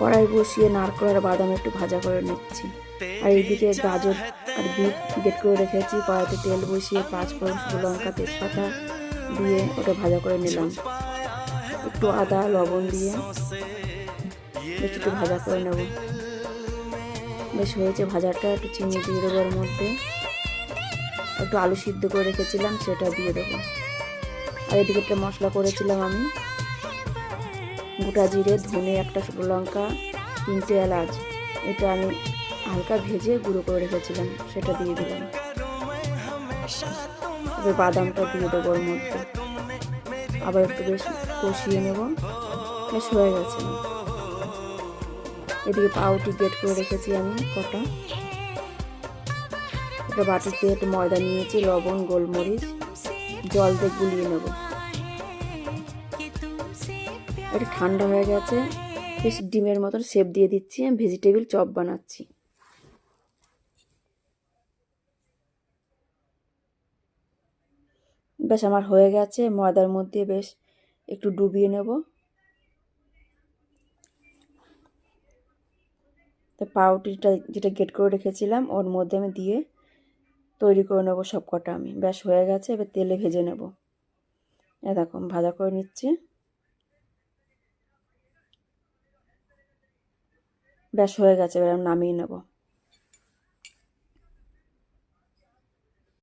কড়াই বসিয়ে নারকেল আর বাদাম একটু ভাজা করে নিচ্ছি। আর এইদিকে গাজর আর বিট গ্রেট করে রেখেছি। কড়াইতে তেল বসিয়ে 5 ফোড়ন, শুকনো লঙ্কা, তেজপাতা দিয়ে ওটা ভাজা করে নিলাম। একটু আদা লবণ দিয়ে বেশ একটু ভাজা করে নেব। বেশ হয়েছে ভাজাটা। একটু চিনি দিয়ে দেবো এর মধ্যে। একটু আলু সিদ্ধ করে রেখেছিলাম সেটা দিয়ে দেবো। আর এদিকে একটা মশলা করেছিলাম আমি, গোটা জিরে, ধনে, একটা শুকনো লঙ্কা, 3টে এলাচ। এটা আমি হালকা ভেজে গুঁড়ো করে রেখেছিলাম, সেটা দিয়ে দিলাম। এবার বাদামটা দিয়ে দেবো ওর মধ্যে। আবার একটু বেশ কষিয়ে নেব। বেশ হয়ে গেছে। এদিকে পাউরুটি গ্রেট করে রেখেছি আমি কটা। একটা বাটিতে একটু ময়দা নিয়েছি, লবণ, গোলমরিচ, জল দিয়ে গুলিয়ে নেব। এটা ঠান্ডা হয়ে গেছে। বেশ ডিমের মতন শেপ দিয়ে দিচ্ছি। আমি ভেজিটেবিল চপ বানাচ্ছি। বেশ আমার হয়ে গেছে। ময়দার মধ্যে বেশ একটু ডুবিয়ে নেব। তো পাউরুটিটা যেটা গ্রেট করে রেখেছিলাম ওর মধ্যে আমি দিয়ে তৈরি করে নেব সব কটা আমি। বেশ হয়ে গেছে। এবার তেলে ভেজে নেব। দেখো ভাজা করে নিচ্ছি। বেশ হয়ে গেছে। এবার আমি নামিয়ে নেব।